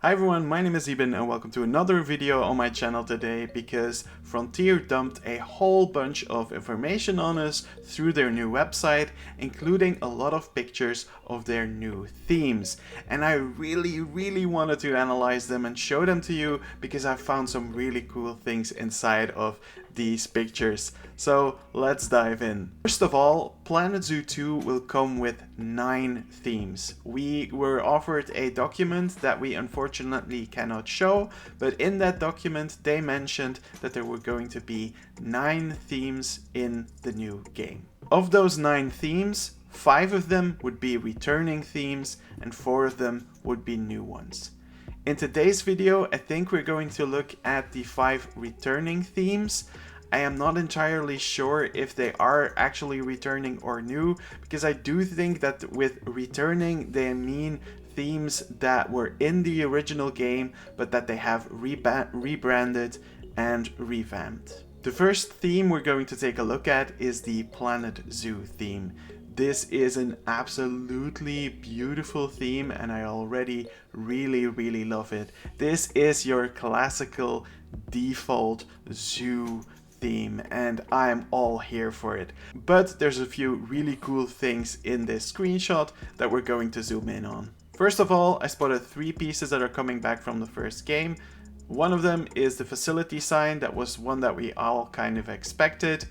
Hi everyone, my name is Iben and welcome to another video on my channel today because Frontier dumped a whole bunch of information on us through their new website, including a lot of pictures of their new themes. And I really wanted to analyze them and show them to you because I found some really cool things inside of these pictures. So let's dive in. First of all, Planet Zoo 2 will come with 9 themes. We were offered a document that we unfortunately cannot show, but in that document they mentioned that there were going to be 9 themes in the new game. Of those 9 themes, 5 of them would be returning themes and 4 of them would be new ones. In today's video, I think we're going to look at the 5 returning themes. I am not entirely sure if they are actually returning or new, because I do think that with returning they mean themes that were in the original game but that they have rebranded and revamped. The first theme we're going to take a look at is the Planet Zoo theme. This is an absolutely beautiful theme and I already really love it. This is your classical default zoo theme and I'm all here for it. But there's a few really cool things in this screenshot that we're going to zoom in on. First of all, I spotted 3 pieces that are coming back from the first game. One of them is the facility sign. That was one that we all kind of expected,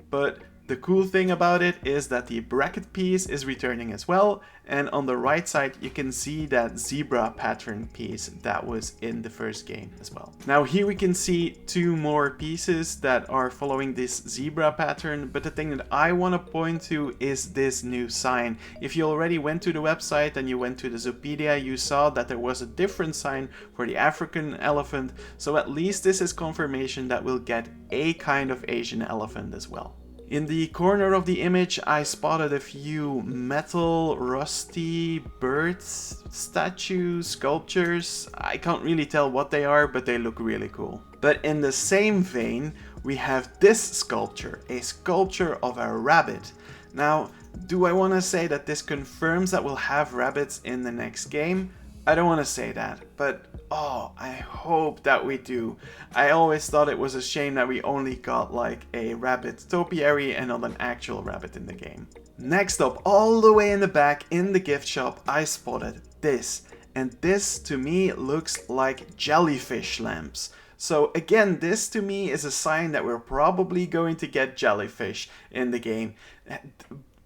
but the cool thing about it is that the bracket piece is returning as well, and on the right side you can see that zebra pattern piece that was in the first game as well. Now here we can see 2 more pieces that are following this zebra pattern, but the thing that I want to point to is this new sign. If you already went to the website and you went to the Zoopedia, you saw that there was a different sign for the African elephant, so at least this is confirmation that we'll get a kind of Asian elephant as well. In the corner of the image, I spotted a few metal, rusty birds, statues, sculptures. I can't really tell what they are, but they look really cool. But in the same vein, we have this sculpture, a sculpture of a rabbit. Now, do I want to say that this confirms that we'll have rabbits in the next game? I don't want to say that, but oh, I hope that we do. I always thought it was a shame that we only got like a rabbit topiary and not an actual rabbit in the game. Next up, all the way in the back in the gift shop, I spotted this. And this to me looks like jellyfish lamps. So again, this to me is a sign that we're probably going to get jellyfish in the game.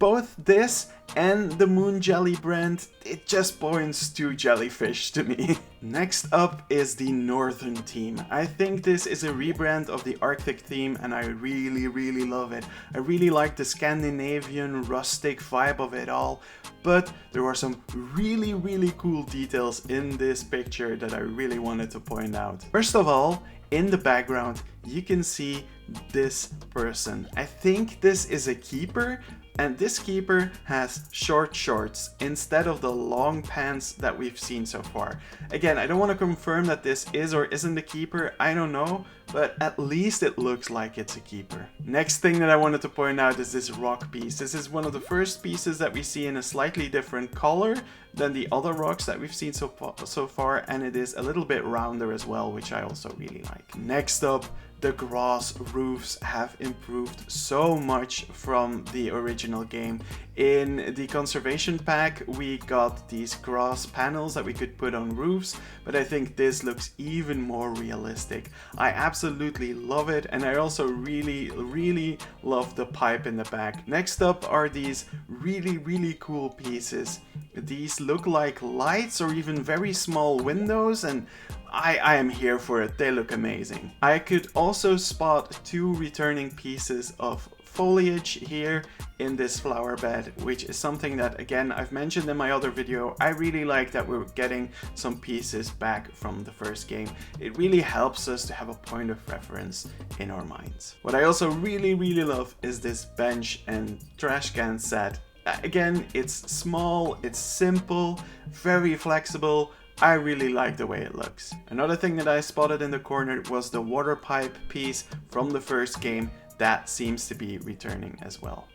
Both this and the Moon Jelly brand, it just points to jellyfish to me. Next up is the Northern theme. I think this is a rebrand of the Arctic theme and I really love it. I really like the Scandinavian rustic vibe of it all, but there are some really cool details in this picture that I really wanted to point out. First of all, in the background, you can see this person. I think this is a keeper. And this keeper has short shorts instead of the long pants that we've seen so far. Again, I don't want to confirm that this is or isn't the keeper, I don't know, but at least it looks like it's a keeper. Next thing that I wanted to point out is this rock piece. This is one of the first pieces that we see in a slightly different color than the other rocks that we've seen so far, and it is a little bit rounder as well, which I also really like. Next up, the grass roofs have improved so much from the original game. In the conservation pack, we got these grass panels that we could put on roofs, but I think this looks even more realistic. I absolutely love it, and I also really love the pipe in the back. Next up are these really cool pieces. These look like lights or even very small windows, and I am here for it. They look amazing. I could also spot 2 returning pieces of foliage here in this flower bed, which is something that, again, I've mentioned in my other video. I really like that we're getting some pieces back from the first game. It really helps us to have a point of reference in our minds. What I also really love is this bench and trash can set. Again, it's small, it's simple, very flexible. I really like the way it looks. Another thing that I spotted in the corner was the water pipe piece from the first game. That seems to be returning as well.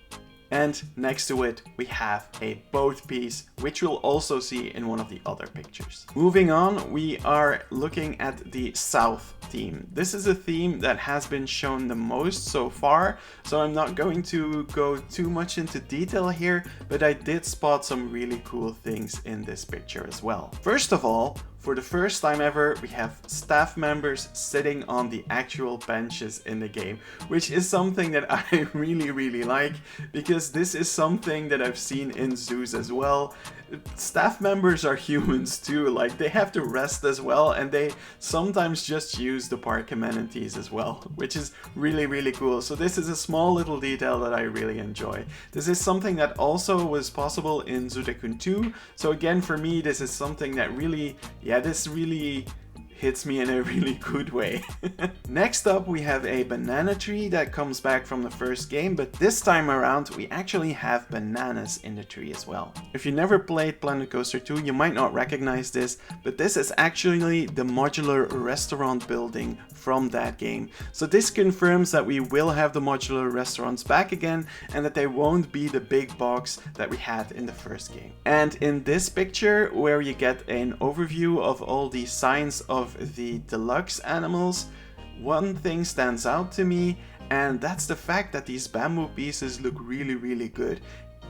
And next to it, we have a boat piece, which you'll also see in one of the other pictures. Moving on, we are looking at the South theme. This is a theme that has been shown the most so far, so I'm not going to go too much into detail here, but I did spot some really cool things in this picture as well. First of all, for the first time ever, we have staff members sitting on the actual benches in the game, which is something that I really like, because this is something that I've seen in zoos as well. Staff members are humans too, like they have to rest as well, and they sometimes just use the park amenities as well, which is really cool. So this is a small little detail that I really enjoy. This is something that also was possible in Zoo Tycoon 2, so again, for me, this is something that really, this really hits me in a really good way. Next up, we have a banana tree that comes back from the first game, but this time around we actually have bananas in the tree as well. If you never played Planet Coaster 2, you might not recognize this, but this is actually the modular restaurant building from that game. So this confirms that we will have the modular restaurants back again, and that they won't be the big box that we had in the first game. And in this picture, where you get an overview of all the signs of the deluxe animals, one thing stands out to me, and that's the fact that these bamboo pieces look really good.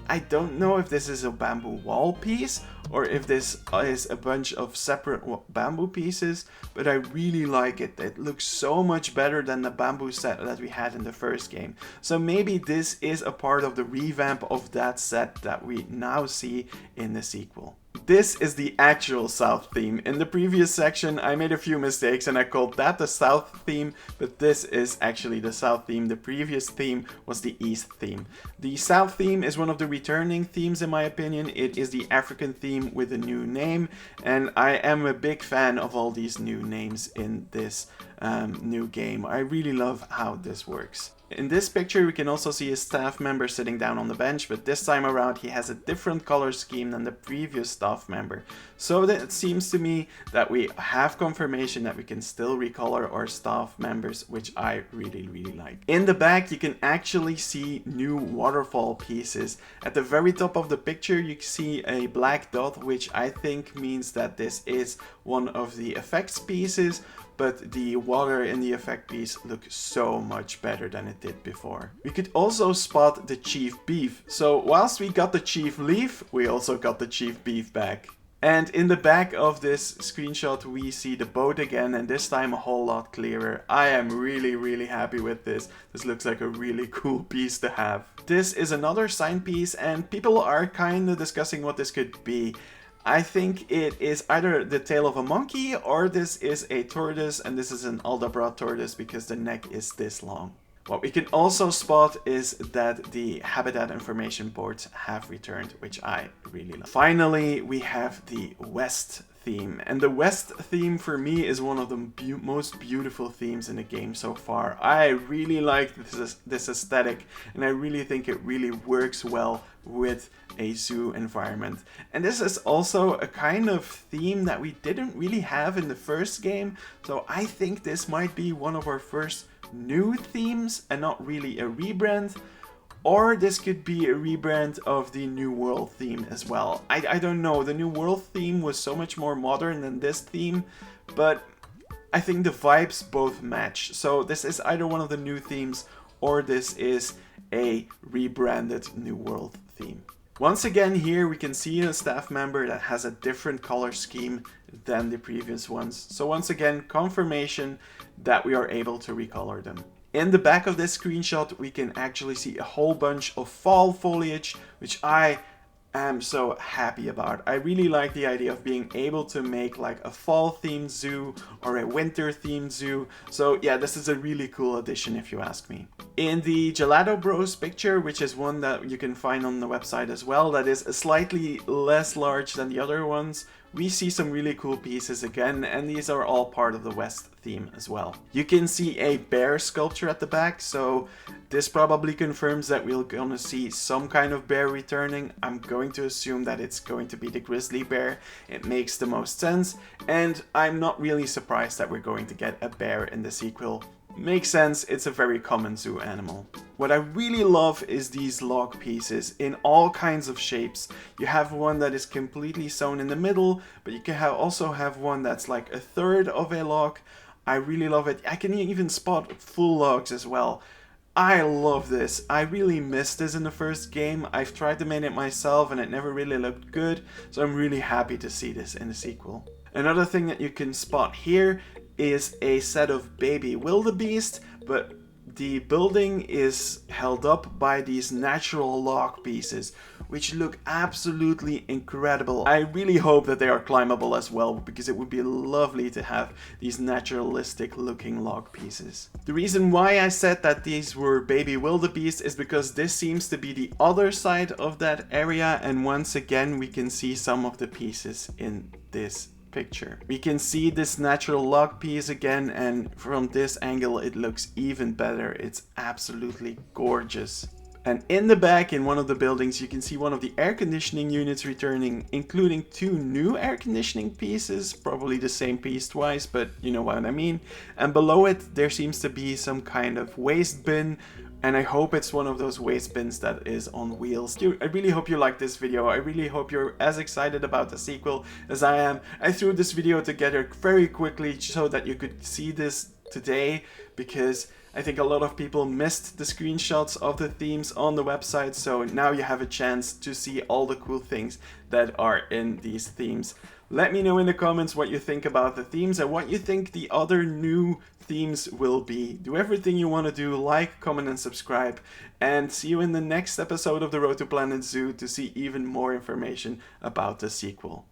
I don't know if this is a bamboo wall piece or if this is a bunch of separate bamboo pieces, but I really like it. It looks so much better than the bamboo set that we had in the first game. So maybe this is a part of the revamp of that set that we now see in the sequel. This is the actual South theme. In the previous section I made a few mistakes and I called that the South theme, but this is actually the South theme. The previous theme was the East theme. The South theme is one of the returning themes in my opinion. It is the African theme with a new name, and I am a big fan of all these new names in this new game. I really love how this works. In this picture we can also see a staff member sitting down on the bench, but this time around he has a different color scheme than the previous staff member. So that it seems to me that we have confirmation that we can still recolor our staff members, which I really like. In the back you can actually see new waterfall pieces. At the very top of the picture you see a black dot, which I think means that this is one of the effects pieces, but the water in the effect piece looks so much better than it did before. We could also spot the Chief Beef. So whilst we got the Chief Leaf, we also got the Chief Beef back. And in the back of this screenshot we see the boat again, and this time a whole lot clearer. I am really happy with this. This looks like a really cool piece to have. This is another sign piece, and people are kind of discussing what this could be. I think it is either the tail of a monkey or this is a tortoise, and this is an Aldabra tortoise because the neck is this long. What we can also spot is that the habitat information boards have returned, which I really love. Finally, we have the West theme, and the West theme for me is one of the most beautiful themes in the game so far. I really like this aesthetic, and I really think it really works well with a zoo environment. And this is also a kind of theme that we didn't really have in the first game, so I think this might be one of our first new themes and not really a rebrand. Or this could be a rebrand of the New World theme as well. I don't know, the New World theme was so much more modern than this theme, but I think the vibes both match. So this is either one of the new themes or this is a rebranded New World theme. Once again here we can see a staff member that has a different color scheme than the previous ones. So once again, confirmation that we are able to recolor them. In the back of this screenshot we can actually see a whole bunch of fall foliage, which I am so happy about. I really like the idea of being able to make like a fall themed zoo or a winter themed zoo. So yeah, this is a really cool addition if you ask me. In the Gelato Bros picture, which is one that you can find on the website as well, that is slightly less large than the other ones, we see some really cool pieces again, and these are all part of the West theme as well. You can see a bear sculpture at the back, so this probably confirms that we're gonna see some kind of bear returning. I'm going to assume that it's going to be the grizzly bear. It makes the most sense, and I'm not really surprised that we're going to get a bear in the sequel. Makes sense, it's a very common zoo animal. What I really love is these log pieces in all kinds of shapes. You have one that is completely sewn in the middle, but you can also have one that's like a third of a log. I really love it. I can even spot full logs as well. I love this. I really missed this in the first game. I've tried to make it myself and it never really looked good, so I'm really happy to see this in the sequel. Another thing that you can spot here is a set of baby wildebeest, but the building is held up by these natural log pieces, which look absolutely incredible. I really hope that they are climbable as well, because it would be lovely to have these naturalistic looking log pieces. The reason why I said that these were baby wildebeest is because this seems to be the other side of that area, and once again we can see some of the pieces in this picture. We can see this natural log piece again, and from this angle it looks even better. It's absolutely gorgeous. And in the back, in one of the buildings, you can see one of the air conditioning units returning, including 2 new air conditioning pieces, probably the same piece twice, but you know what I mean. And below it there seems to be some kind of waste bin, and I hope it's one of those waste bins that is on wheels. I really hope you like this video. I really hope you're as excited about the sequel as I am. I threw this video together very quickly so that you could see this today, because I think a lot of people missed the screenshots of the themes on the website, so now you have a chance to see all the cool things that are in these themes. Let me know in the comments what you think about the themes and what you think the other new themes will be. Do everything you want to do, like, comment and subscribe, and see you in the next episode of the Road to Planet Zoo to see even more information about the sequel.